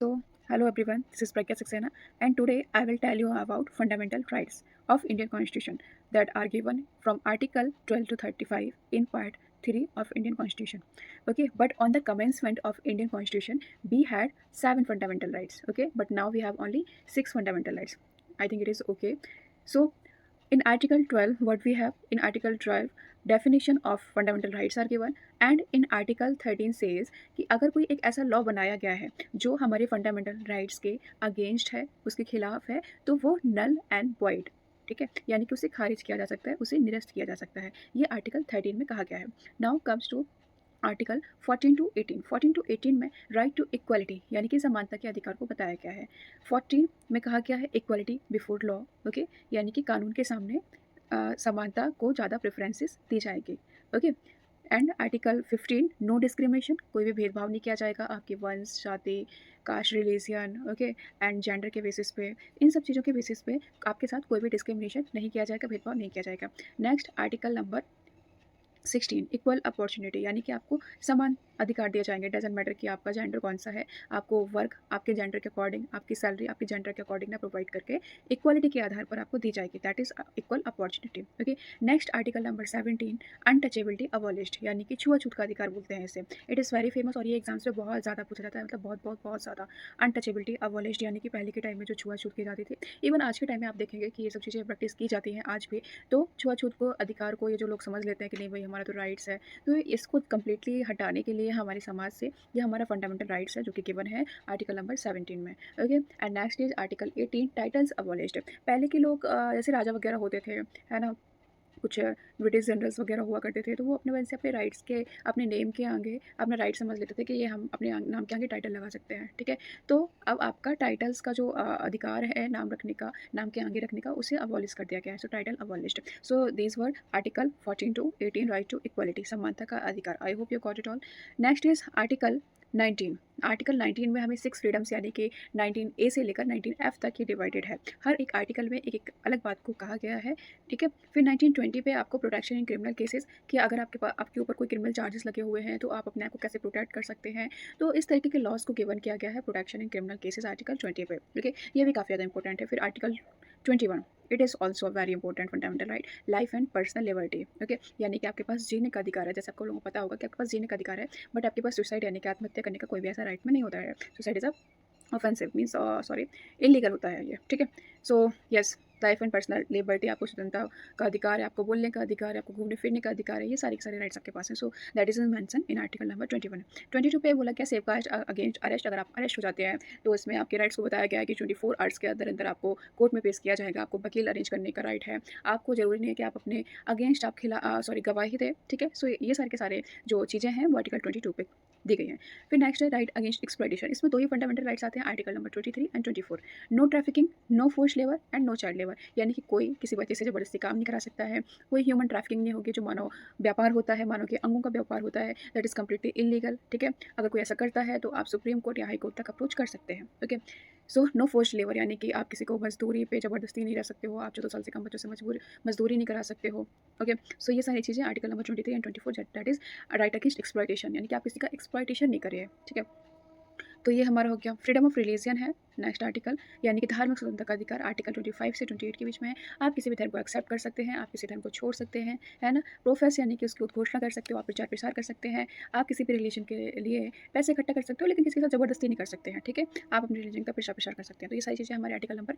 So, hello everyone, this is Pragya Saxena and today I will tell you about fundamental rights of Indian Constitution that are given from Article 12 to 35 in Part 3 of Indian Constitution. Okay, but on the commencement of Indian Constitution, we had 7 fundamental rights. Okay, but now we have only 6 fundamental rights. I think it is okay. So, in Article 12, what we have in Article 12, definition of fundamental rights are given and in Article 13 says कि अगर कोई एक ऐसा law बनाया गया है जो हमारे फंडामेंटल राइट्स के अगेंस्ट है, उसके खिलाफ है, तो वो नल एंड वॉइड, ठीक है, यानी कि उसे खारिज किया जा सकता है, उसे निरस्त किया जा सकता है। ये आर्टिकल 13 में कहा गया है। नाउ कम्स टू आर्टिकल 14 में राइट टू इक्वालिटी यानी कि समानता के अधिकार को बताया गया है। 14 में कहा गया है इक्वालिटी बिफोर लॉ, ओके, यानी कि कानून के सामने समानता को ज़्यादा प्रेफरेंसेस दी जाएगी। Okay, and article 15 no discrimination, कोई भी भेदभाव नहीं किया जाएगा आपके वंश, जाति, caste, religion, okay, and gender के बेसिस पे, इन सब चीज़ों के बेसिस पे आपके साथ कोई भी डिस्क्रिमिनेशन नहीं किया जाएगा, भेदभाव नहीं किया जाएगा। Next article number 16 equal opportunity यानी कि आपको समान अधिकार दिए जाएंगे। डजेंट मैटर कि आपका जेंडर कौन सा है, आपको वर्क आपके जेंडर के अकॉर्डिंग, आपकी सैलरी आपके जेंडर के अकॉर्डिंग ना प्रोवाइड करके इक्वालिटी के आधार पर आपको दी जाएगी। That is equal opportunity. Okay, next article number 17 untouchability abolished यानी कि छुआछूत का अधिकार बोलते हैं इसे। इट इज़ वेरी फेमस और ये एग्जाम्स में बहुत ज़्यादा पूछा जाता है, मतलब बहुत बहुत बहुत ज़्यादा। अनटचेबिलिटी अबॉलिश्ड यानी कि पहले के टाइम में जो छुआछूत की जाती थी, इवन आज के टाइम में आप देखेंगे कि ये सब चीज़ें प्रैक्टिस की जाती हैं आज भी। तो छुआछूत को अधिकार को ये जो लोग समझ लेते हैं कि नहीं भाई हमारा तो राइट्स है, तो इसको कंप्लीटली हटाने के लिए हमारे समाज से ये हमारा फंडामेंटल राइट्स है जो कि गिवन है आर्टिकल नंबर 17 में। Okay, and next is article 18 titles abolished. पहले के लोग जैसे राजा वगैरह होते थे, है ना, कुछ ब्रिटिश जनरल्स वगैरह हुआ करते थे, तो वो अपने वजह से अपने राइट्स के, अपने नेम के आगे अपना राइट समझ लेते थे कि ये हम अपने नाम के आगे टाइटल लगा सकते हैं, ठीक है। तो अब आपका टाइटल्स का जो अधिकार है नाम रखने का, नाम के आगे रखने का, उसे अबॉलिश कर दिया गया है। So title abolished. So this word article 14 to 18 right to equality, समानता का अधिकार। I hope you got it all. Next is article 19। Article 19 में हमें 6 फ्रीडम्स यानी कि 19A से लेकर 19F तक ये डिवाइडेड है। हर एक आर्टिकल में एक एक अलग बात को कहा गया है, ठीक है। फिर 1920 पे आपको प्रोटेक्शन इन क्रिमिनल केसेस, कि अगर आपके ऊपर कोई क्रिमिनल चार्जेस लगे हुए हैं तो आप अपने आप को कैसे प्रोटेक्ट कर सकते हैं। तो इस तरीके के लॉज को गिवन किया गया है protection in criminal cases article 20 पे, ओके। ये भी काफ़ी ज़्यादा इंपॉर्टेंट है। फिर article 21 it is also a very important fundamental right, life and personal liberty, okay, यानी कि आपके पास जीने का अधिकार है। जैसे आपको लोगों को पता होगा कि आपके पास जीने का अधिकार है, बट आपके पास सुसाइड यानी कि आत्महत्या करने का कोई भी ऐसा राइट में नहीं होता है। Suicide is a offensive, means sorry, illegal होता है ये, ठीक है। So yes, life and personal liberty, आपको स्वतंत्रता का अधिकार है, आपको बोलने का अधिकार है, आपको घूमने फिरने का अधिकार है, ये सारे के सारे राइट्स आपके पास हैं। So that is mention in article number 21। 22 पे बोला क्या, सेफगार्ड अगेंस्ट अरेस्ट, अगर आप अरेस्ट हो जाते हैं तो इसमें आपके राइट्स को बताया गया है कि 24 आवर्स के अंदर अंदर आपको कोर्ट में पेश किया जाएगा, आपको वकील अरेंज करने का राइट है, आपको जरूरी नहीं है कि आप अपने अगेंस्ट आप सॉरी गवाही दें, ठीक है। सो ये सारे के सारे जो चीज़ें हैं वो आर्टिकल 22 पे दी गई हैं। फिर नेक्स्ट है राइट अगेंस्ट एक्सप्लॉइटेशन। इसमें दो ही फंडामेंटल राइट्स आते हैं, article number 23 and 24। No trafficking, no force labour and no child labour, यानी कि कोई किसी बच्चे से ज़बरदस्ती काम नहीं करा सकता है, कोई ह्यूमन ट्रैफिकिंग नहीं होगी, जो मानव व्यापार होता है, मानव के अंगों का व्यापार होता है, दैट इज़ कम्प्लीटली इलीगल, ठीक है। अगर कोई ऐसा करता है तो आप सुप्रीम कोर्ट या हाई कोर्ट तक अप्रोच कर सकते हैं, okay. So no force labour यानी कि आप किसी को मजदूरी पे ज़बरदस्ती नहीं रह सकते हो, आप 14 साल से कम बच्चों से मजदूरी नहीं करा सकते हो, ओके। सो ये सारी चीज़ें article number 23 and 24 that is right against exploitation, यानी कि आप किसी का एक्सप्लॉइटेशन नहीं करिए, ठीक है। तो ये हमारा हो गया। फ्रीडम ऑफ रिलीजियन है नेक्स्ट आर्टिकल, यानी कि धार्मिक स्वतंत्रता का अधिकार आर्टिकल 25 से 28 के बीच में है। आप किसी भी धर्म को एक्सेप्ट कर सकते हैं, आप किसी धर्म को छोड़ सकते हैं, है ना। प्रोफेस यानी कि उसकी उद्घोषणा कर सकते हो, आप प्रचार प्रसार कर सकते हैं, आप किसी भी रिलीजन के लिए पैसे इकट्ठा कर सकते हो, लेकिन किसी के साथ जबरदस्ती नहीं कर सकते हैं, ठीक है। आप अपने रिलीजन का प्रचार प्रसार कर सकते हैं। तो ये सारी चीज़ें हमारे आर्टिकल नंबर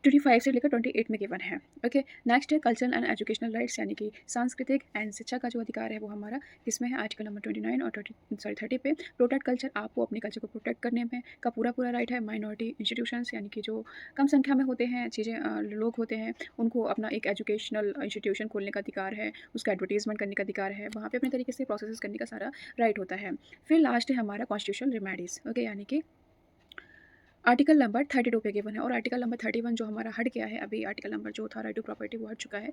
25 से लेकर 28 में गिवन है, ओके। नेक्स्ट है कल्चरल एंड एजुकेशनल राइट्स, यानी कि सांस्कृतिक एंड शिक्षा का जो अधिकार है वो हमारा किसमें है, आर्टिकल नंबर 29 और 30 पे। प्रोटेक्ट कल्चर, आपको अपने कल्चर को प्रोटेक्ट करने में का पूरा पूरा राइट है। माइनॉरिटी इंस्टीट्यूशंस, यानी कि जो कम संख्या में होते हैं चीज़ें लोग होते हैं, उनको अपना एक एजुकेशनल इंस्टीट्यूशन खोलने का अधिकार है, उसका एडवर्टीजमेंट करने का अधिकार है, वहाँ पे अपने तरीके से प्रोसेस करने का सारा राइट होता है। फिर लास्ट है हमारा कॉन्स्टिट्यूशनल रिमेडीज, ओके, यानी कि आर्टिकल नंबर 32 पे गिवन है। और आर्टिकल नंबर 31 जो हमारा हट गया है, अभी आर्टिकल नंबर जो था राइट टू प्रॉपर्टी वो हट चुका है।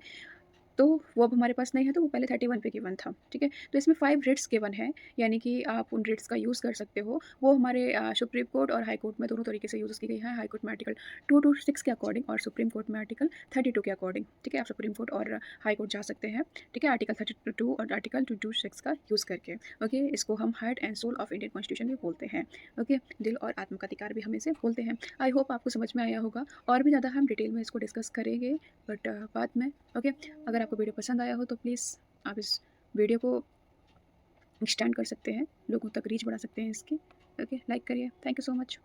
तो वो अब हमारे पास नहीं है, तो वो पहले 31 पे गिवन था, ठीक है? तो इसमें 5 रिट्स गिवन हैं, यानी कि आप उन रिट्स का यूज़ कर सकते हो। वो हमारे सुप्रीम कोर्ट और हाई कोर्ट में दोनों तरीके से यूज़ की गई है। हाई कोर्ट में आर्टिकल 2 टू 6 के अकॉर्डिंग और सुप्रीम कोर्ट में आर्टिकल 32 के अकॉर्डिंग, ठीक है? आप सुप्रीम कोर्ट और हाई कोर्ट जा सकते हैं, ठीक है? आर्टिकल 32 और आर्टिकल 226 का यूज़ करके, ओके? इसको हम heart and soul of Indian constitution भी बोलते हैं, ओके? दिल और आत्मा का अधिकार भी हम इसे बोलते हैं। आई होप आपको समझ में आया होगा, और भी ज़्यादा हम डिटेल में इसको डिस्कस करेंगे बट बाद में, ओके? अगर आपको वीडियो पसंद आया हो तो प्लीज़ आप इस वीडियो को एक्सटेंड कर सकते हैं, लोगों तक रीच बढ़ा सकते हैं इसकी, ओके? लाइक करिए। Thank you so much.